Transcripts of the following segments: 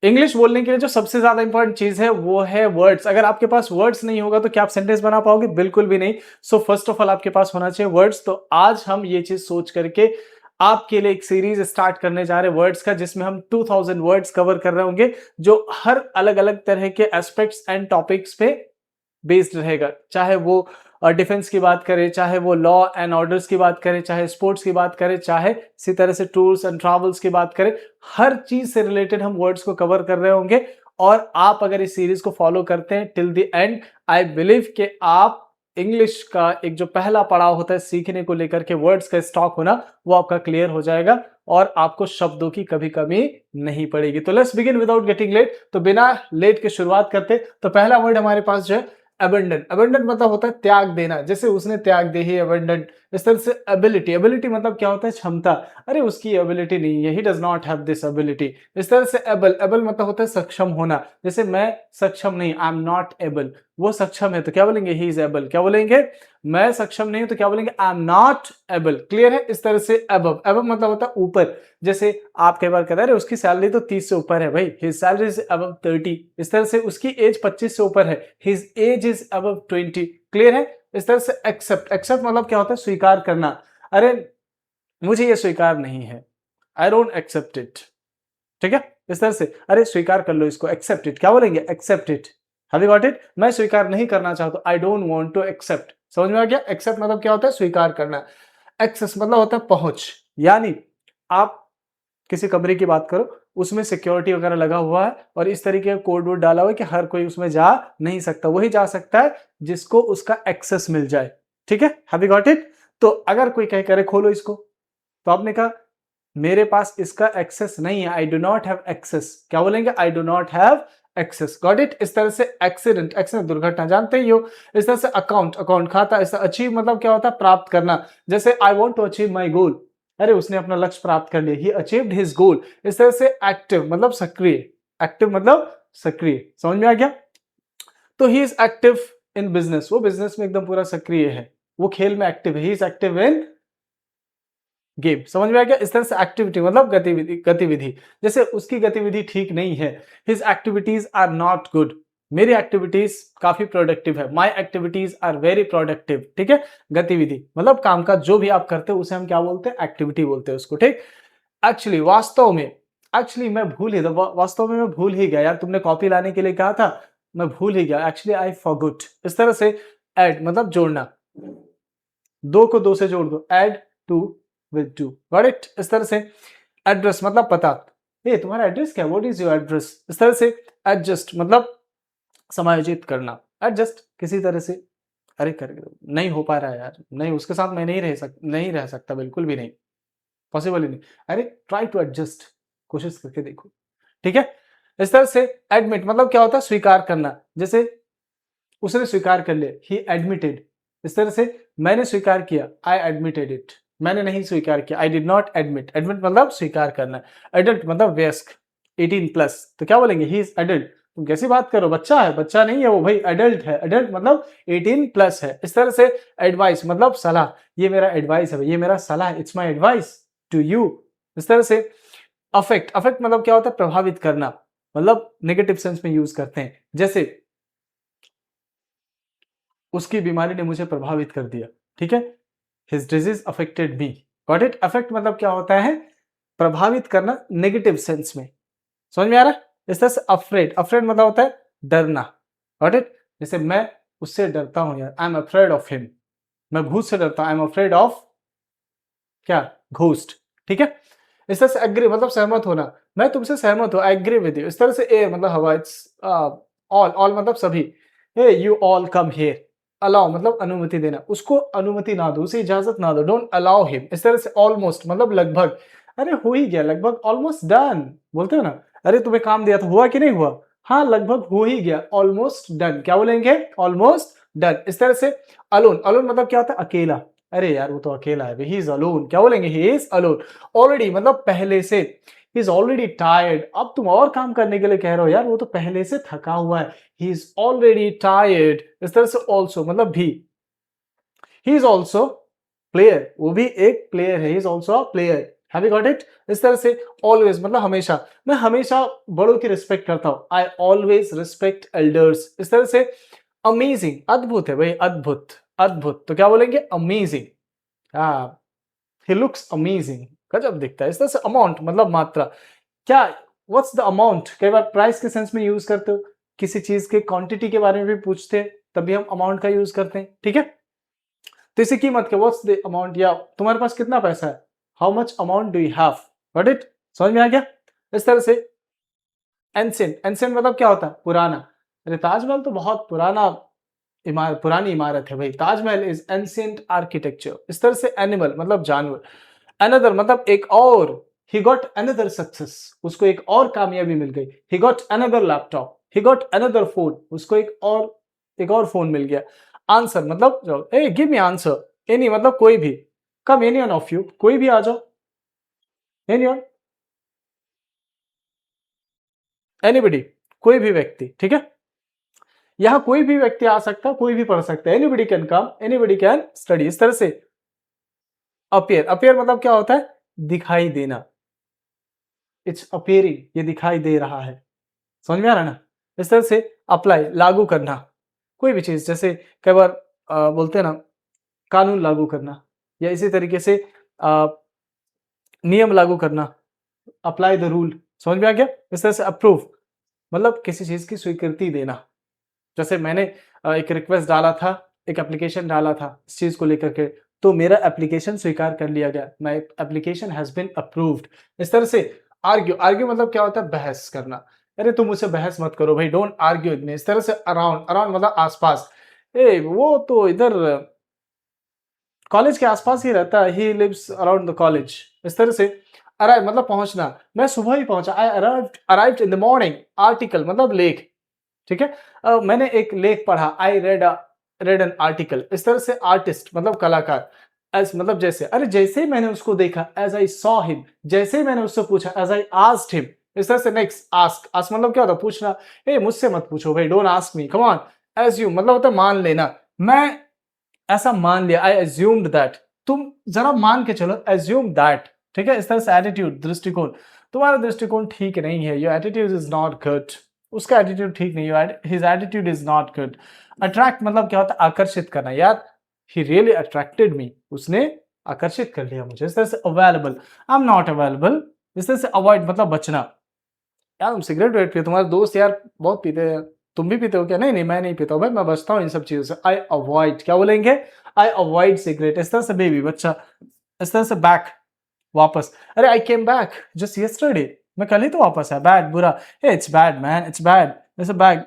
English बोलने के लिए जो सबसे ज्यादा इंपॉर्टेंट चीज है वो है वर्ड्स। अगर आपके पास वर्ड्स नहीं होगा तो क्या आप सेंटेंस बना पाओगे? बिल्कुल भी नहीं। सो फर्स्ट ऑफ ऑल आपके पास होना चाहिए वर्ड्स। तो आज हम ये चीज सोच करके आपके लिए एक सीरीज स्टार्ट करने जा रहे हैं वर्ड्स का, जिसमें हम 2000 वर्ड्स कवर कर रहे होंगे, जो हर अलग अलग तरह के एस्पेक्ट्स एंड टॉपिक्स पे बेस्ड रहेगा। चाहे वो डिफेंस की बात करें, चाहे वो लॉ एंड ऑर्डर्स की बात करें, चाहे स्पोर्ट्स की बात करें, चाहे इसी तरह से टूर्स एंड ट्रैवल्स की बात करें, हर चीज से रिलेटेड हम वर्ड्स को कवर कर रहे होंगे। और आप अगर इस सीरीज को फॉलो करते हैं till the end, I believe कि आप इंग्लिश का एक जो पहला पड़ाव होता है सीखने को लेकर के वर्ड्स का स्टॉक होना, वो आपका क्लियर हो जाएगा और आपको शब्दों की कभी कमी नहीं पड़ेगी। तो let's begin without getting late. तो बिना लेट के शुरुआत करते, तो पहला वर्ड हमारे पास जो है अबंडन। अबंडन मतलब होता है त्याग देना, जैसे उसने त्याग दे ही अबंडन। इस तरह से एबिलिटी, एबिलिटी मतलब क्या होता है? क्षमता। अरे उसकी एबिलिटी नहीं है, he does not have this ability. इस तरह से एबल, एबल मतलब होता है सक्षम होना, जैसे मैं सक्षम नहीं, आई एम नॉट एबल। वो सक्षम है तो क्या बोलेंगे? He is able. क्या बोलेंगे? मैं सक्षम नहीं हूं तो क्या बोलेंगे? I am not able. Clear है? इस तरह से अबव, अबव मतलब होता है ऊपर। जैसे आप कई बार कहते हैं उसकी सैलरी तो 30 से ऊपर है, भाई हिज सैलरी इज अबव 30। इस तरह से उसकी एज 25 से ऊपर है, his age is above 20। Clear है? इस तरह से एक्सेप्ट, एक्सेप्ट मतलब क्या होता है? स्वीकार करना। अरे मुझे ये स्वीकार नहीं है, आई डोंट एक्सेप्ट इट। ठीक है? इस तरह से अरे स्वीकार कर लो इसको, एक्सेप्ट इट। क्या बोलेंगे? Accept it. Have you got it? मैं स्वीकार नहीं करना चाहता, I don't want to accept. समझ में आ गया? एक्सेप्ट मतलब क्या होता है? स्वीकार करना। एक्सेस मतलब होता है पहुंच, यानी आप किसी कमरे की बात करो, उसमें सिक्योरिटी वगैरह लगा हुआ है और इस तरीके का कोड वोड डाला हुआ है कि हर कोई उसमें जा नहीं सकता। वही जा सकता है जिसको उसका एक्सेस मिल जाए। ठीक है? Have you got it? तो अगर कोई कहे करे खोलो इसको, तो आपने कहा मेरे पास इसका एक्सेस नहीं है, I do not have access. क्या बोलेंगे? I do not have access. Got it? इस तरह से एक्सीडेंट, एक्सीडेंट दुर्घटना जानते ही हो। इस तरह से अकाउंट, अकाउंट खाता। इस अचीव मतलब क्या होता है? प्राप्त करना। जैसे I want to achieve my goal, अरे उसने अपना लक्ष्य प्राप्त कर लिया, ही अचीव्ड हिज गोल। इस तरह से एक्टिव मतलब सक्रिय, एक्टिव मतलब सक्रिय। समझ में आ गया? तो he is active in business, वो बिजनेस में एकदम पूरा सक्रिय है, वो खेल में एक्टिव है, he is active in game. समझ में आ गया? इस तरह से एक्टिविटी मतलब गतिविधि, गतिविधि। जैसे उसकी गतिविधि ठीक नहीं है, his activities are not good, मेरी एक्टिविटीज काफी प्रोडक्टिव है, my activities are very productive. ठीक है? गतिविधि मतलब काम का जो भी आप करते हो उसे हम क्या बोलते हैं? एक्टिविटी बोलते हैं उसको। ठीक? एक्चुअली, वास्तव में, एक्चुअली मैं भूल ही, वास्तव में मैं भूल ही गया यार, तुमने कॉपी लाने के लिए कहा था, मैं भूल ही गया। Actually I forgot. इस तरह से ऐड मतलब जोड़ना, दो को दो से जोड़ दो, add two with two. Got it? इस तरह से एड्रेस मतलब पता, ए तुम्हारा एड्रेस क्या है? What is your address? इस तरह से एडजस्ट मतलब समायोजित करना, एडजस्ट किसी तरह से। अरे कर नहीं हो पा रहा है यार, नहीं उसके साथ मैं नहीं रह सकता, बिल्कुल भी नहीं, पॉसिबल ही नहीं। अरे ट्राई टू एडजस्ट, कोशिश करके देखो। ठीक है? इस तरह से एडमिट मतलब क्या होता है? स्वीकार करना। जैसे उसने स्वीकार कर लिया, ही एडमिटेड। इस तरह से मैंने स्वीकार किया, आई एडमिटेड इट। मैंने नहीं स्वीकार किया, I did not admit. Admit मतलब स्वीकार करना। एडल्ट मतलब वयस्क, 18 प्लस। तो क्या बोलेंगे? He is adult. तुम कैसी बात करो, बच्चा है? बच्चा नहीं है वो भाई, एडल्ट है। एडल्ट मतलब 18 प्लस है। इस तरह से एडवाइस मतलब सलाह, ये मेरा एडवाइस है, ये मेरा सलाह, it's my advice to you. इस तरह से अफेक्ट, अफेक्ट मतलब क्या होता है? प्रभावित करना, मतलब नेगेटिव सेंस में यूज करते हैं। जैसे उसकी बीमारी ने मुझे प्रभावित कर दिया। ठीक है? His disease affected me. Got it? Affect मतलब क्या होता है? प्रभावित करना नेगेटिव सेंस में। समझ में आ रहा है? इस तरह से अफ्रेड, अफ्रेड मतलब होता है डरना। Got it? जैसे मैं उससे डरता हूं यार, I am afraid of him. मैं भूत से डरता हूं, आई एम अफ्रेड ऑफ क्या? घोस्ट। ठीक है? इस तरह से एग्री मतलब सहमत होना, मैं तुमसे सहमत हूं, आई एग्री विद यू। इस तरह से एयर मतलब हवा, इट्स ऑल, ऑल मतलब सभी। Hey you all come here. Allow मतलब अनुमति देना, उसको अनुमति ना दो, उसे इजाजत ना दो, डोंट अलाउ हिम। इस तरह से ऑलमोस्ट मतलब लगभग, अरे हो ही गया लगभग, ऑलमोस्ट डन बोलते हो ना। अरे तुम्हें काम दिया था, हुआ कि नहीं हुआ? हाँ लगभग हो ही गया, ऑलमोस्ट डन। क्या बोलेंगे? Almost done. इस तरह से अलोन, अलोन मतलब क्या होता है? अकेला। अरे यार वो तो अकेला है, ही इज अलोन। क्या बोलेंगे? He is alone. ऑलरेडी मतलब पहले से, ही इज ऑलरेडी टायर्ड। अब तुम और काम करने के लिए कह रहे हो यार, वो तो पहले से थका हुआ है, ही इज ऑलरेडी टायर्ड। इस तरह से ऑल्सो मतलब भी, ही इज ऑल्सो प्लेयर, वो भी एक प्लेयर है, he is also a player. Have you got it? इस तरह से ऑलवेज मतलब हमेशा, मैं हमेशा बड़ों की रिस्पेक्ट करता हूं, आई ऑलवेज रिस्पेक्ट एल्डर्स। इस तरह से अमेजिंग, अद्भुत है भाई, अद्भुत, अद्भुत, तो क्या बोलेंगे? अमेजिंग। हाँ, ही लुक्स अमेजिंग, गजब दिखता है। इस तरह से अमाउंट मतलब मात्रा, क्या, व्हाट्स द अमाउंट, कई बार प्राइस के सेंस में यूज करते हो, किसी चीज के क्वांटिटी के बारे में भी पूछते हैं तभी हम अमाउंट का यूज करते हैं, ठीक है? तो इसे कीमत के, व्हाट्स द अमाउंट, या तुम्हारे पास कितना पैसा है, how much amount do you have, got it? समझ में आ गया? इस तरह से एंशिएंट, एंशिएंट मतलब क्या होता है? पुराना। अरे ताजमहल तो बहुत पुराना इमारत, पुरानी इमारत है भाई, ताजमहल इज एंशिएंट आर्किटेक्चर। इस तरह से एनिमल मतलब जानवर, अनदर मतलब एक और, ही गॉट अनदर सक्सेस, उसको एक और कामयाबी मिल गई, he got another laptop, he got another phone, उसको एक और फोन मिल गया। आंसर मतलब जाओ, ए गिव मी आंसर, एनी मतलब कोई भी, कम एनी वन ऑफ यू, कोई भी आ जाओ, एनी वन, एनीबडी, कोई भी व्यक्ति, ठीक है? यहां कोई भी व्यक्ति आ सकता है, कोई भी पढ़ सकता है, anybody can come, anybody can study. इस तरह से अपीयर, अपीयर मतलब क्या होता है? दिखाई देना, इट्स अपीयरिंग, ये दिखाई दे रहा है, समझ में आ रहा है ना? इस तरह से अप्लाई, लागू करना, कोई भी चीज, जैसे कई बार बोलते हैं ना, कानून लागू करना, या इसी तरीके से नियम लागू करना, अप्लाई द रूल, समझ में आ गया? इस तरह से अप्रूव मतलब किसी चीज की स्वीकृति देना, जैसे मैंने एक रिक्वेस्ट डाला था, एक एप्लीकेशन डाला था इस चीज को लेकर के, तो मेरा एप्लीकेशन स्वीकार कर लिया गया, my application has been approved. इस तरह से आर्ग्यू, आर्ग्यू मतलब क्या होता है? बहस करना, अरे तुम मुझसे बहस मत करो भाई, डोंट आर्ग्यू विद मी। इस तरह से अराउंड, अराउंड मतलब आसपास, ए वो तो इधर कॉलेज के आसपास ही रहता है, he lives around the college. इस तरह से अराइव मतलब पहुंचना, मैं सुबह ही पहुंचा, आई arrived in the morning. Article मतलब लेख, ठीक है? मैंने एक लेख पढ़ा, आई रेड एन आर्टिकल। इस तरह से आर्टिस्ट मतलब कलाकार, एज मतलब जैसे, अरे जैसे ही मैंने उसको देखा, एज आई सॉ हिम, जैसे ही मैंने उससे पूछा, एज आई आस्क्ड हिम। इस तरह से नेक्स्ट, आस्क, आस्क मतलब क्या होता है? पूछना, ए मुझसे मत पूछो भाई, don't ask me, come on. Assume मतलब होता है मान लेना, मैं ऐसा मान लिया, आई एज्यूम्ड दैट, तुम जरा मान के चलो, एज्यूम दैट, ठीक है? इस तरह से एटीट्यूड, दृष्टिकोण, तुम्हारा दृष्टिकोण ठीक नहीं है, your attitude is not good, उसका एटीट्यूड ठीक नहीं है, his attitude is not good. Attract मतलब क्या होता है? आकर्षित करना, यार ही रियली अट्रैक्टेड मी, उसने आकर्षित कर लिया मुझे। इस तरह से available, I am not available. इस तरह से अवॉइड मतलब बचना, यार तुम सिगरेट वेट पिए, तुम्हारे दोस्त यार बहुत पीते हैं, तुम भी पीते हो क्या? नहीं नहीं, मैं नहीं पीता हूँ भाई, मैं बचता हूँ इन सब चीजों से, आई अवॉइड, क्या बोलेंगे? I avoid cigarette. इस तरह से बेबी, बच्चा। इस तरह से बैक, वापस, अरे आई केम बैक जस्ट यस्टरडे, मैं कल ही तो वापस आया। बैड बुरा, it's bad man, it's bad. जैसे बैग,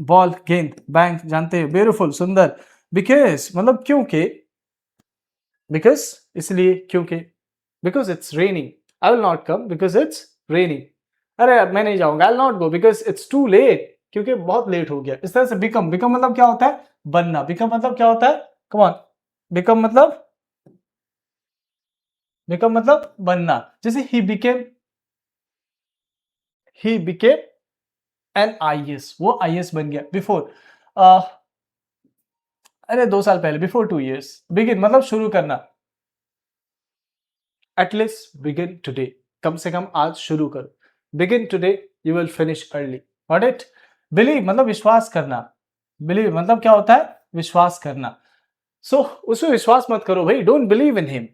बॉल, गेंद, बैंक जानते हो, ब्यूटीफुल सुंदर। बिकॉज मतलब क्योंकि, बिकॉज इसलिए, क्योंकि, because it's raining, I will not come because it's raining. अरे अब मैं नहीं जाऊंगा, I will not go because it's too late, क्योंकि बहुत लेट हो गया। इस तरह से बिकम, बिकम मतलब क्या होता है? बनना। बिकम मतलब क्या होता है? कम ऑन, बिकम मतलब, बिकम मतलब बनना। जैसे ही बिकेम एन आईएएस, वो आईएएस बन गया। बिफोर, अरे 2 साल पहले, बिफोर 2 years। बिगिन मतलब शुरू करना, एटलीस्ट बिगिन टुडे, कम से कम आज शुरू करो। Begin today, you will finish early, got it? Believe मतलब विश्वास करना, बिलीव मतलब क्या होता है? विश्वास करना। सो उसमें विश्वास मत करो भाई, डोंट बिलीव इन हिम,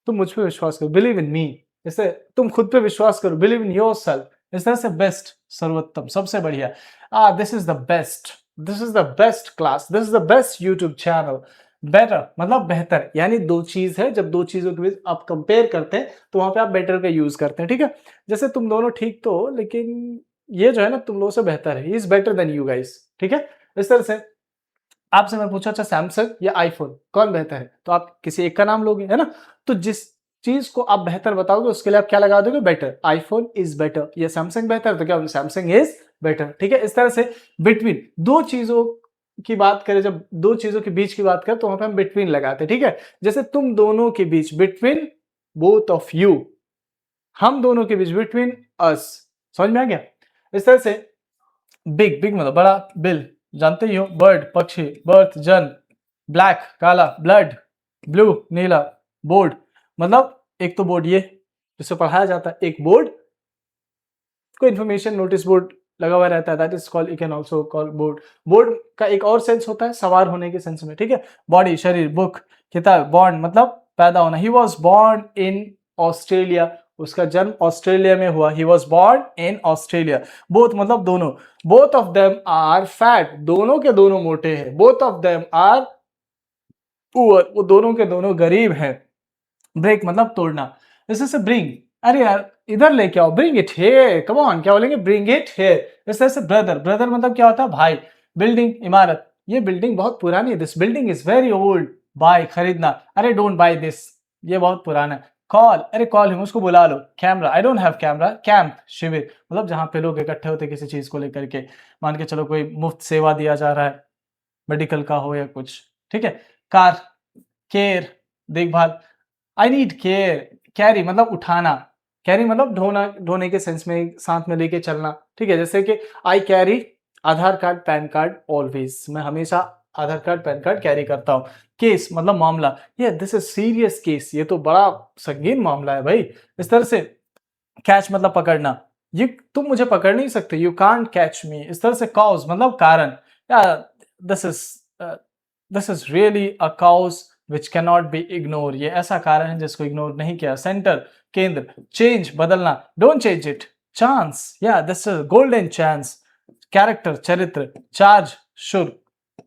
तुम मुझ पे विश्वास करो, बिलीव इन मी। जैसे तुम खुद पे विश्वास करो, बिलीव इन योर सेल्फ। इस तरह से बेस्ट, सर्वोत्तम, सबसे बढ़िया, this is the best, this is the best class, this is the best YouTube channel. Better मतलब बेहतर, यानी दो चीज है, जब दो चीजों के बीच आप कंपेयर करते हैं तो वहां पे आप बेटर का यूज करते हैं, ठीक है? जैसे तुम दोनों ठीक तो हो, लेकिन ये जो है ना तुम लोगों से बेहतर है, he is better than you guys, ठीक है? इस तरह से आपसे मैं पूछा, अच्छा सैमसंग या आईफोन कौन बेहतर है, तो आप किसी एक का नाम लोगे, है ना? तो जिस चीज को आप बेहतर बताओगे उसके लिए आप क्या लगा दोगे? बेटर, आईफोन इज बेटर, या सैमसंग बेहतर, तो क्या सैमसंग इज बेटर, ठीक है? इस तरह से बिटवीन दो चीजों की बात करें, जब दो चीजों के बीच की बात करें तो वहां पे हम बिटवीन लगाते हैं, ठीक है? जैसे तुम दोनों के बीच, बिटवीन बोथ ऑफ यू, हम दोनों के बीच, बिटवीन अस, समझ में आ गया? इस तरह से बिग, बिग मतलब बड़ा, बिल जानते ही हो, बर्ड पक्षी, बर्थ जन्म, ब्लैक काला, ब्लड ब्लू नीला, बोर्ड मतलब एक तो बोर्ड ये जिसे पढ़ाया जाता है, एक बोर्ड, कोई इन्फॉर्मेशन नोटिस बोर्ड लगा हुआ रहता है, that is called, you can also call board. Board का एक और सेंस होता है सवार होने के सेंस में, ठीक है। बॉडी शरीर, बुक किताब, बॉर्न मतलब पैदा होना। He was born in Australia, उसका जन्म ऑस्ट्रेलिया में हुआ। He was born in Australia. Both मतलब दोनों, both of them are fat, दोनों के दोनों मोटे हैं। Both of them are poor, वो दोनों के दोनों गरीब हैं। ब्रेक मतलब तोड़ना, जैसे से ब्रिंग, अरे यार इधर लेके आओ, bring it here, come on, क्या बोलेंगे, ब्रिंग इट हियर। इस तरह से ब्रदर, ब्रदर मतलब क्या होता है, भाई। बिल्डिंग इमारत, ये बिल्डिंग बहुत पुरानी है, this building is very old. Buy खरीदना, अरे डोंट बाय दिस, ये बहुत पुराना है। कॉल, अरे कॉल हिम, उसको बुला लो। Camera, I don't have camera. Camp शिविर मतलब जहां पे लोग इकट्ठे होते किसी चीज को लेकर के, मान के चलो कोई मुफ्त सेवा दिया जा रहा है, मेडिकल का हो या कुछ, ठीक है। कार, केयर देखभाल, आई नीड केयर। कैरी मतलब उठाना, कैरी मतलब ढोना, ढोने के सेंस में साथ में लेके चलना, ठीक है। जैसे कि I carry Aadhaar card pan card always, मैं हमेशा आधार कार्ड पैन कार्ड कैरी करता हूँ। केस मतलब मामला, ये दिस इज सीरियस केस, ये तो बड़ा संगीन मामला है भाई। इस तरह से कैच मतलब पकड़ना, ये तुम मुझे पकड़ नहीं सकते, यू कांट कैच मी। इस तरह से कॉज मतलब कारण, this is this is really a cause which can not be ignore, ये ऐसा कारण है जिसको इग्नोर नहीं किया। सेंटर केंद्र, चेंज बदलना, डोंट चेंज इट। चांस, या this is golden chance. Character चरित्र, चार्ज शुल्क,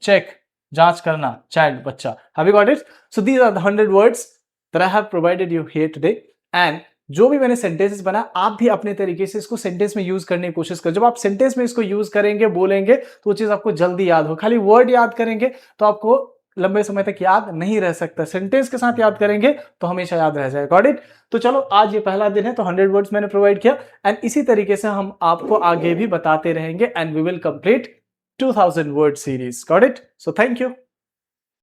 चेक जांच करना, चाइल्ड बच्चा। Have you got it? So these are the 100 words that I have provided you here today. And जो भी मैंने सेंटेंसेस बना, आप भी अपने तरीके से इसको सेंटेंस में यूज करने की कोशिश करो। जब आप सेंटेंस में इसको यूज करेंगे, बोलेंगे, तो वो चीज आपको जल्दी याद हो। खाली वर्ड याद करेंगे तो आपको लंबे समय तक याद नहीं रह सकता, सेंटेंस के साथ याद करेंगे तो हमेशा याद रह जाएगा। Got it? तो चलो, आज ये पहला दिन है तो 100 वर्ड्स मैंने प्रोवाइड किया, एंड इसी तरीके से हम आपको आगे भी बताते रहेंगे, and we will complete 2000 word series. Got it? So thank you.